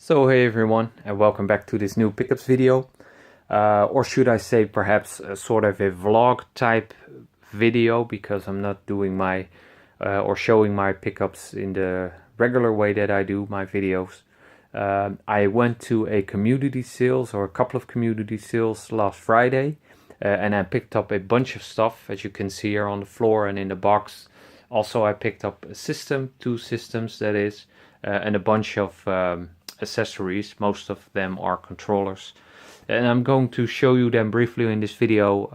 So hey everyone, and welcome back to this new pickups video, or should I say perhaps a sort of a vlog type video, because I'm not doing my or showing my pickups in the regular way that I do my videos. I went to a community sales or a couple of community sales last Friday, and I picked up a bunch of stuff, as you can see here on the floor and in the box. Also, I picked up a system, two systems that is, and a bunch of accessories. Most of them are controllers, and I'm going to show you them briefly in this video,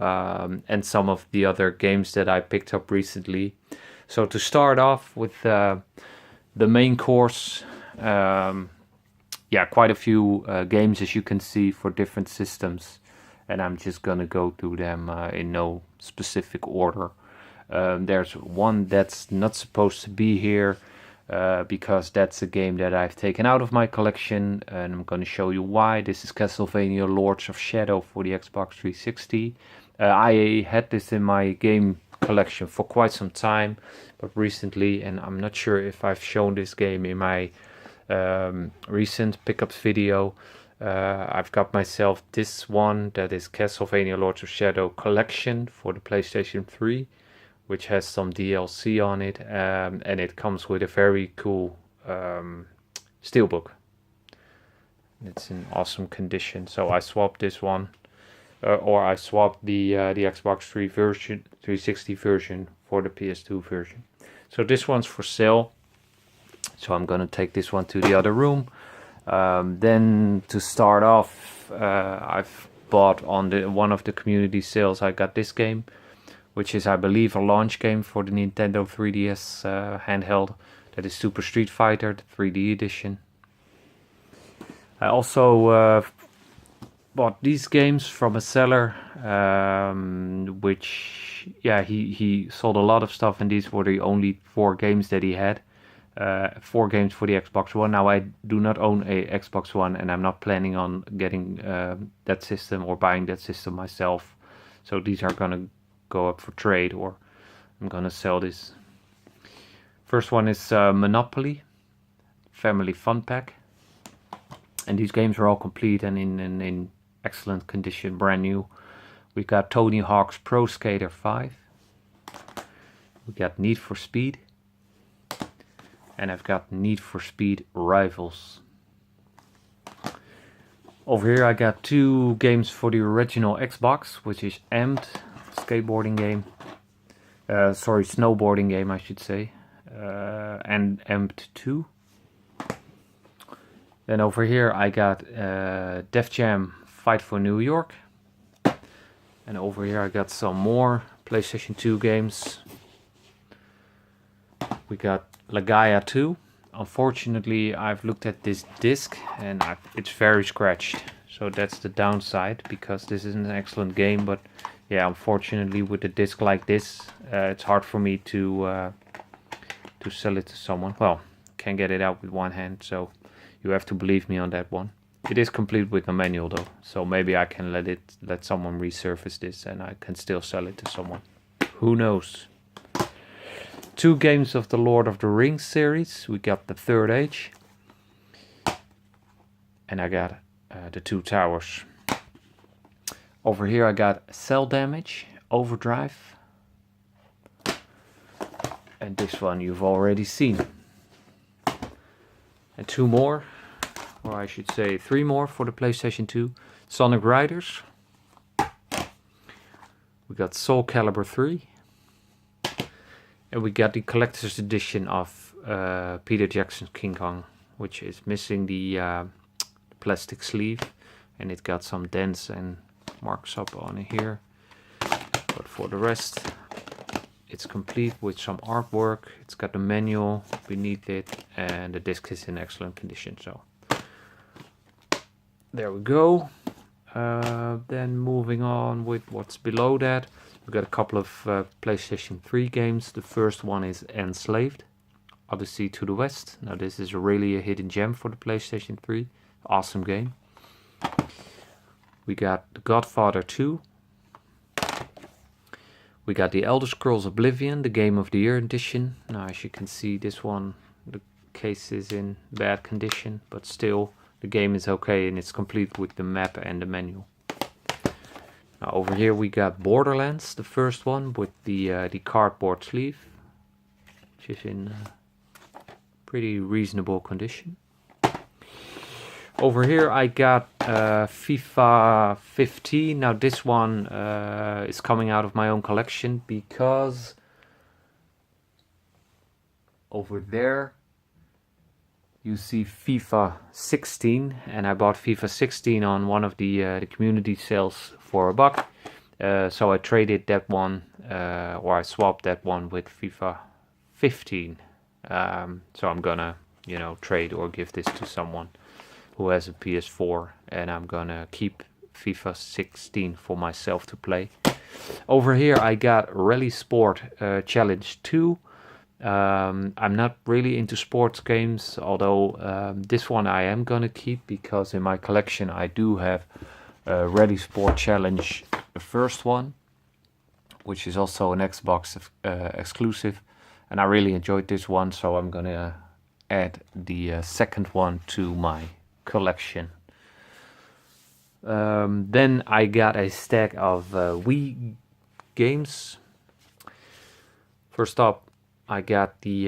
and some of the other games that I picked up recently. So to start off with the main course, yeah, quite a few games, as you can see, for different systems, and I'm just gonna go through them in no specific order. There's one that's not supposed to be here, because that's a game that I've taken out of my collection, and I'm going to show you why. This is Castlevania Lords of Shadow for the Xbox 360. I had this in my game collection for quite some time, but recently, and I'm not sure if I've shown this game in my recent pickups video, I've got myself this one that is Castlevania Lords of Shadow Collection for the PlayStation 3, which has some DLC on it, and it comes with a very cool steelbook. It's in awesome condition. So I swapped this one, or I swapped the Xbox 360 version for the PS2 version. So this one's for sale. So I'm gonna take this one to the other room. Then to start off, I've bought on one of the community sales. I got this game, which is, I believe, a launch game for the Nintendo 3DS handheld. That is Super Street Fighter, the 3D edition. I also bought these games from a seller, which, yeah, he sold a lot of stuff, and these were the only 4 games that he had. 4 games for the Xbox One. Now, I do not own a Xbox One, and I'm not planning on getting that system or buying that system myself. So these are gonna go up for trade, or I'm gonna sell this. First one is Monopoly Family Fun Pack, and these games are all complete and in excellent condition, brand new. We got Tony Hawk's Pro Skater 5, we got Need for Speed, and I've got Need for Speed Rivals. Over here I got 2 games for the original Xbox, which is Amped, skateboarding game, snowboarding game I should say, and Amped 2. Then over here I got Def Jam Fight for New York, and over here I got some more PlayStation 2 games. We got Gaia 2. Unfortunately, I've looked at this disc and it's very scratched, so that's the downside, because this is an excellent game, but yeah, unfortunately with a disc like this, it's hard for me to sell it to someone. Well, can't get it out with one hand, so you have to believe me on that one. It is complete with the manual though, so maybe I can let someone resurface this and I can still sell it to someone. Who knows? 2 games of the Lord of the Rings series. We got the Third Age, and I got the 2 Towers. Over here I got Cell Damage Overdrive, and this one you've already seen. And 2 more, or I should say 3 more for the PlayStation 2. Sonic Riders. We got Soul Calibur 3. And we got the collector's edition of Peter Jackson's King Kong, which is missing the plastic sleeve, and it got some dents and marks up on it here. But for the rest, it's complete with some artwork. It's got the manual beneath it, and the disc is in excellent condition. So there we go. Then moving on with what's below that. We've got a couple of PlayStation 3 games. The first one is Enslaved, Odyssey to the West. Now this is really a hidden gem for the PlayStation 3. Awesome game. We got The Godfather 2. We got The Elder Scrolls Oblivion, the Game of the Year edition. Now as you can see, this one, the case is in bad condition, but still the game is okay and it's complete with the map and the manual. Now over here we got Borderlands, the first one with the cardboard sleeve, which is in pretty reasonable condition. Over here I got FIFA 15. Now this one is coming out of my own collection because over there you see FIFA 16, and I bought FIFA 16 on one of the community sales for $1. So I traded that one, or I swapped that one with FIFA 15. So I'm gonna, trade or give this to someone who has a PS4, and I'm gonna keep FIFA 16 for myself to play. Over here I got Rally Sport Challenge 2. I'm not really into sports games, although this one I am gonna keep because in my collection I do have Rally Sport Challenge, the first one, which is also an Xbox exclusive, and I really enjoyed this one, so I'm gonna add the second one to my collection. Then I got a stack of Wii games. First up, I got the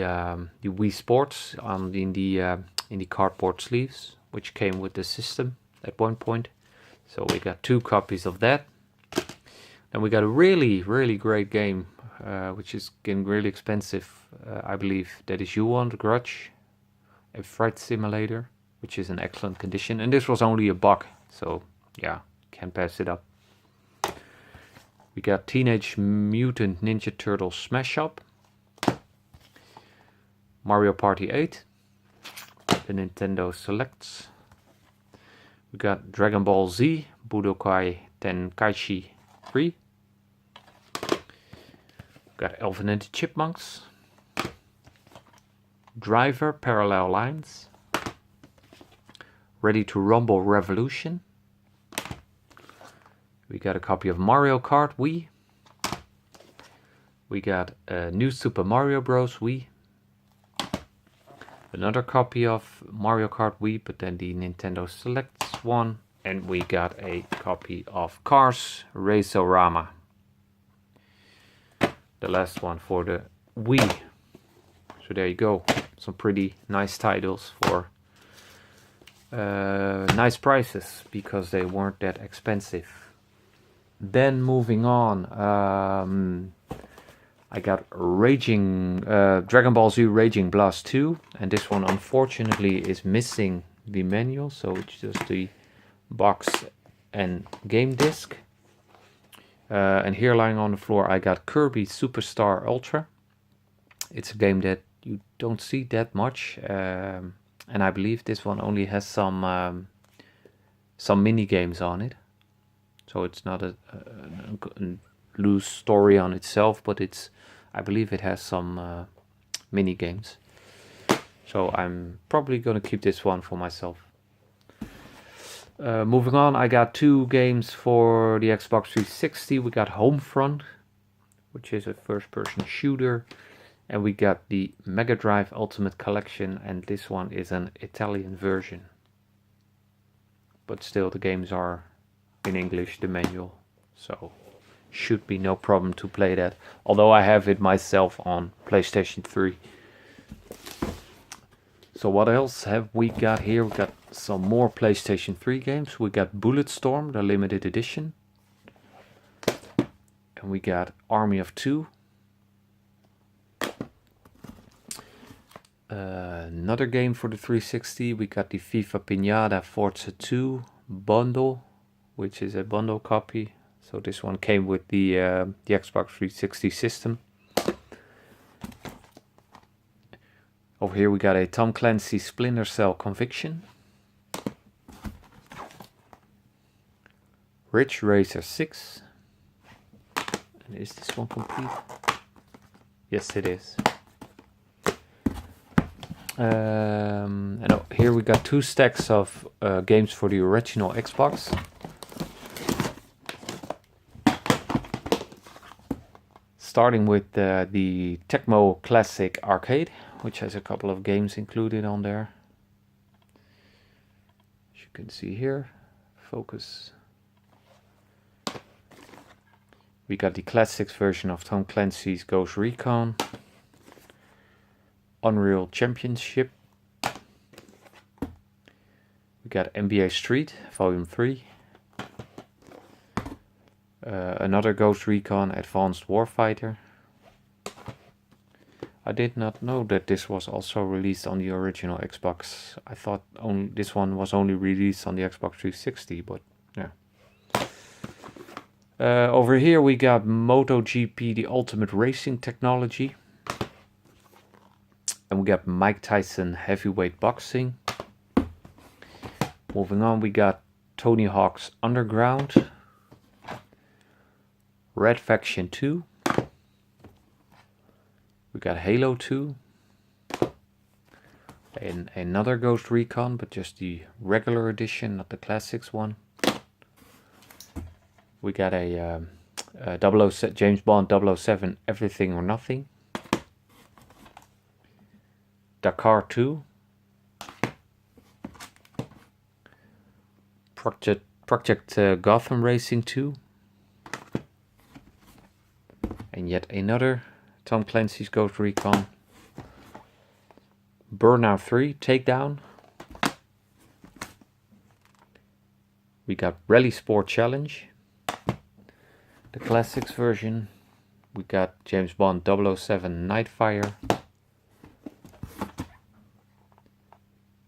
Wii Sports in the cardboard sleeves, which came with the system at one point. So we got 2 copies of that. And we got a really, really great game, which is getting really expensive, I believe. That is You Grudge, a flight simulator, which is in excellent condition. And this was only $1, so yeah, can't pass it up. We got Teenage Mutant Ninja Turtles Smash Up, Mario Party 8, the Nintendo Selects. We got Dragon Ball Z Budokai Tenkaichi 3. Got Alvin and the Chipmunks, Driver Parallel Lines, Ready to Rumble Revolution. We got a copy of Mario Kart Wii. We got a new Super Mario Bros. Wii. Another copy of Mario Kart Wii, but then the Nintendo Selects one. And we got a copy of Cars Race-O-Rama. The last one for the Wii. So there you go. Some pretty nice titles for nice prices, because they weren't that expensive. Then moving on, I got Dragon Ball Z Raging Blast 2, and this one unfortunately is missing the manual, so it's just the box and game disc. And here lying on the floor I got Kirby Superstar Ultra. It's a game that you don't see that much, and I believe this one only has some mini games on it. So it's not a loose story on itself, but I believe it has some mini games. So I'm probably gonna keep this one for myself. Moving on, I got 2 games for the Xbox 360. We got Homefront, which is a first-person shooter, and we got the Mega Drive Ultimate Collection, and this one is an Italian version. But still, the games are in English, the manual, so should be no problem to play that, although I have it myself on PlayStation 3. So what else have we got here? We got some more PlayStation 3 games. We got Bulletstorm, the limited edition. And we got Army of Two. Another game for the 360. We got the FIFA Pinata Forza 2 bundle, which is a bundle copy. So this one came with the Xbox 360 system. Over here we got a Tom Clancy Splinter Cell Conviction, Ridge Racer 6, and is this one complete? Yes, it is. And here we got 2 stacks of games for the original Xbox. Starting with the Tecmo Classic Arcade, which has a couple of games included on there. you can see here, focus. We got the classics version of Tom Clancy's Ghost Recon, Unreal Championship. We got NBA Street, Volume 3. Another Ghost Recon Advanced Warfighter. I did not know that this was also released on the original Xbox. I thought this one was only released on the Xbox 360, but yeah. Over here we got MotoGP, the Ultimate Racing Technology. And we got Mike Tyson Heavyweight Boxing. Moving on, we got Tony Hawk's Underground. Red Faction 2. We got Halo 2. And another Ghost Recon, but just the regular edition, not the classics one. We got a James Bond 007 Everything or Nothing. Dakar 2. Project Gotham Racing 2. And yet another Tom Clancy's Ghost Recon. Burnout 3 Takedown. We got Rally Sport Challenge, the classics version. We got James Bond 007 Nightfire.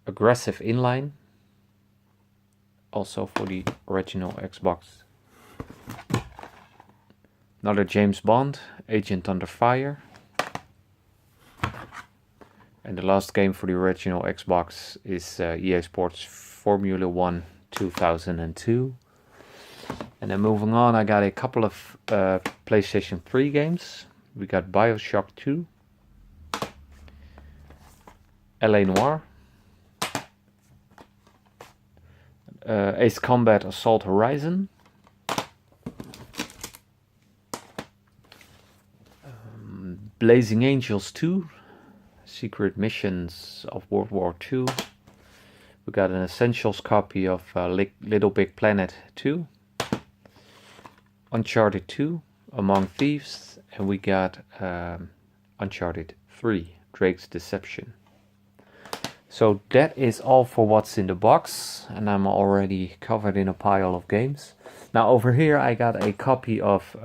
Aggressive Inline, also for the original Xbox. Another James Bond, Agent Under Fire. And the last game for the original Xbox is EA Sports Formula 1 2002. And then moving on, I got a couple of PlayStation 3 games. We got BioShock 2, LA Noire, Ace Combat Assault Horizon, Blazing Angels 2, Secret Missions of World War II. We got an Essentials copy of Little Big Planet 2, Uncharted 2, Among Thieves, and we got Uncharted 3, Drake's Deception. So that is all for what's in the box, and I'm already covered in a pile of games. Now over here I got a copy of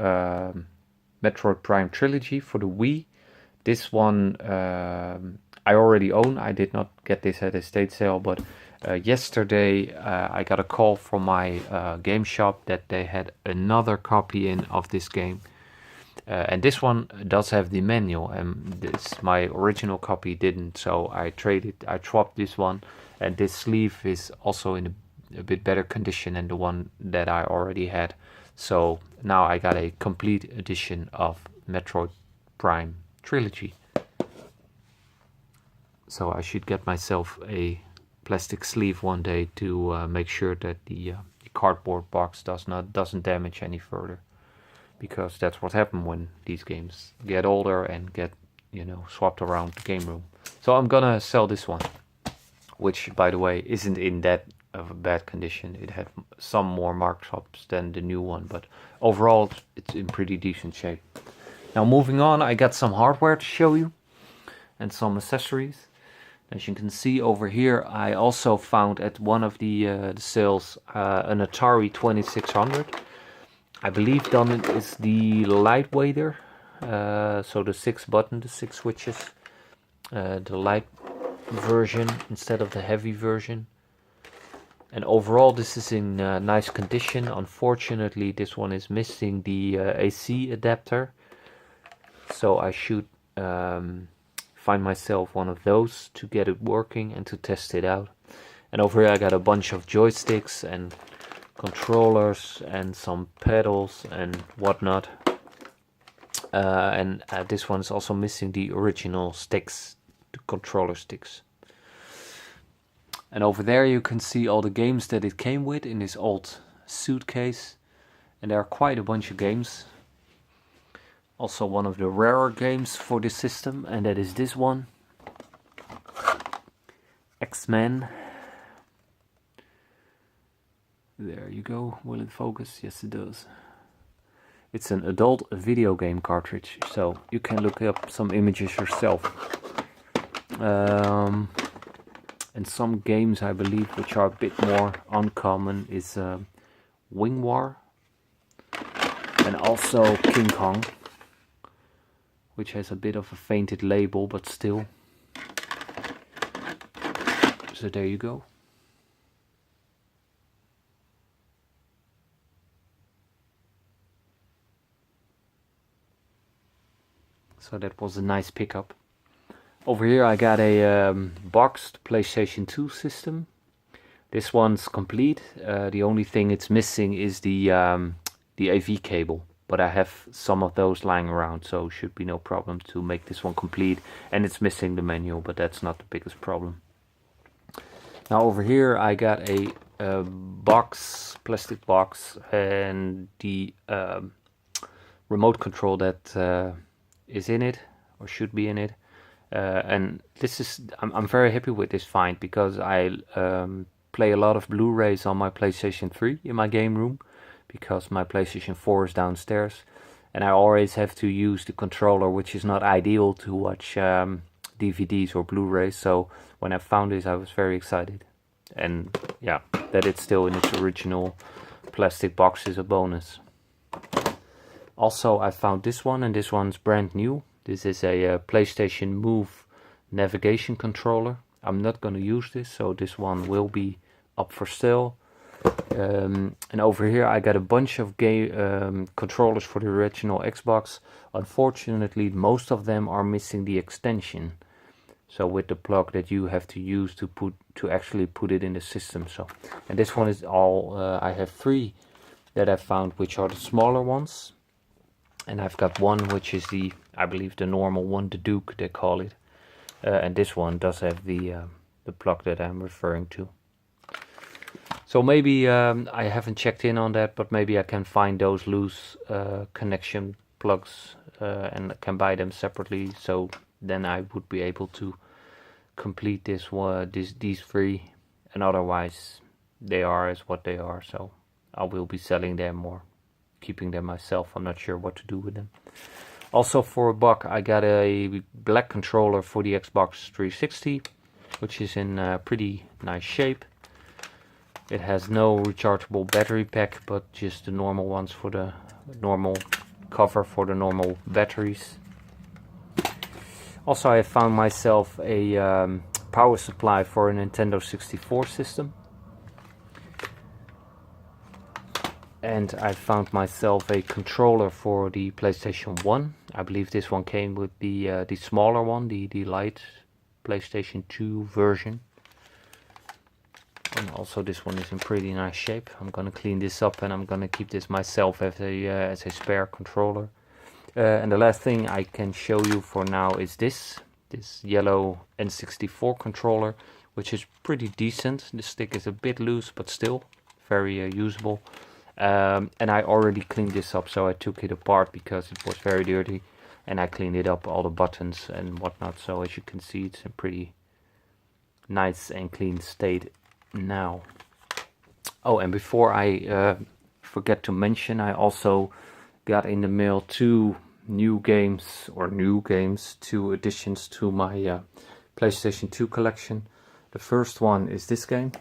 Metroid Prime Trilogy for the Wii. This one I already own. I did not get this at a estate sale, but yesterday I got a call from my game shop that they had another copy in of this game. And this one does have the manual, and my original copy didn't, so I swapped this one, and this sleeve is also in a bit better condition than the one that I already had. So now I got a complete edition of Metroid Prime Trilogy. So I should get myself a plastic sleeve one day to make sure that the cardboard box doesn't damage any further. Because that's what happens when these games get older and get, swapped around the game room. So I'm gonna sell this one, which, by the way, isn't in that of a bad condition. It had some more markups than the new one, but overall it's in pretty decent shape. Now moving on, I got some hardware to show you and some accessories. As you can see over here, I also found at one of the sales an Atari 2600. I believe done it is the lightweighter, so the 6 switches, the light version instead of the heavy version. And overall this is in nice condition. Unfortunately this one is missing the AC adapter, so I should find myself one of those to get it working and to test it out. And over here I got a bunch of joysticks and controllers and some pedals and whatnot, and this one is also missing the original sticks, the controller sticks. And over there you can see all the games that it came with in this old suitcase, and there are quite a bunch of games. Also one of the rarer games for this system, and that is this one, X-Men. There you go. Will it focus? Yes, it does. It's an adult video game cartridge, so you can look up some images yourself. And some games, I believe, which are a bit more uncommon is Wing War and also King Kong, which has a bit of a fainted label, but still. So there you go. So that was a nice pickup. Over here I got a boxed PlayStation 2 system. This one's complete. The only thing it's missing is the AV cable. But I have some of those lying around, so should be no problem to make this one complete. And it's missing the manual, but that's not the biggest problem. Now over here I got a box, plastic box, and the remote control that is in it, or should be in it. And this is, I'm very happy with this find, because I play a lot of Blu-rays on my PlayStation 3 in my game room, because my PlayStation 4 is downstairs, and I always have to use the controller, which is not ideal to watch DVDs or Blu-rays. So when I found this, I was very excited, and yeah, that it's still in its original plastic box is a bonus. Also, I found this one, and this one's brand new. This is a PlayStation Move navigation controller. I'm not going to use this, so this one will be up for sale. And over here I got a bunch of game controllers for the original Xbox. Unfortunately, most of them are missing the extension. So with the plug that you have to use to actually put it in the system. So, and this one is all. I have 3 that I found, which are the smaller ones. And I've got one which is the, I believe, the normal one, the Duke they call it. And this one does have the plug that I'm referring to. So maybe I haven't checked in on that, but maybe I can find those loose connection plugs and can buy them separately. So then I would be able to complete this one, these 3, and otherwise they are as what they are. So I will be selling them or keeping them myself. I'm not sure what to do with them. Also for $1 I got a black controller for the Xbox 360, which is in pretty nice shape. It has no rechargeable battery pack, but just the normal ones for the normal cover for the normal batteries. Also, I found myself a power supply for a Nintendo 64 system. And I found myself a controller for the PlayStation 1. I believe this one came with the smaller one, the light PlayStation 2 version. And also this one is in pretty nice shape. I'm gonna clean this up and I'm gonna keep this myself as a spare controller. And the last thing I can show you for now is this yellow N64 controller, which is pretty decent. The stick is a bit loose, but still very usable. And I already cleaned this up, so I took it apart because it was very dirty, and I cleaned it up, all the buttons and whatnot. So as you can see, it's in pretty nice and clean state now. Oh, and before I forget to mention, I also got in the mail 2 new games, 2 additions to my PlayStation 2 collection. The first one is this game.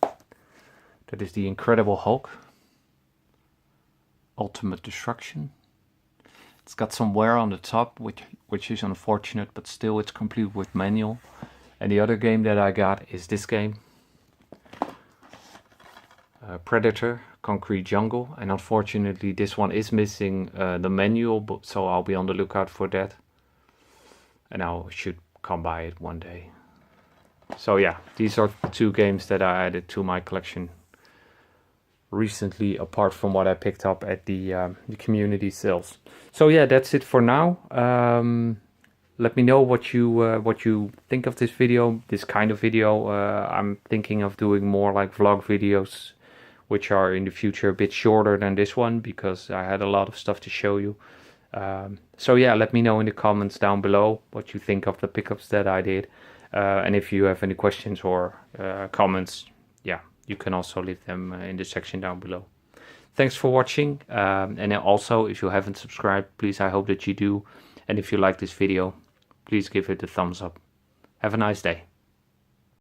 That is the Incredible Hulk Ultimate Destruction. It's got some wear on the top, which is unfortunate, but still it's complete with manual. And the other game that I got is this game, Predator Concrete Jungle, and unfortunately this one is missing the manual, but so I'll be on the lookout for that, and I should come by it one day. So yeah, these are 2 games that I added to my collection recently, apart from what I picked up at the community sales. So yeah, that's it for now. Let me know what you think of this video, this kind of video. I'm thinking of doing more like vlog videos, which are in the future a bit shorter than this one, because I had a lot of stuff to show you. So yeah, let me know in the comments down below what you think of the pickups that I did. And if you have any questions or comments, yeah, you can also leave them in the section down below. Thanks for watching, and also if you haven't subscribed, please, I hope that you do. And if you like this video, please give it a thumbs up. Have a nice day.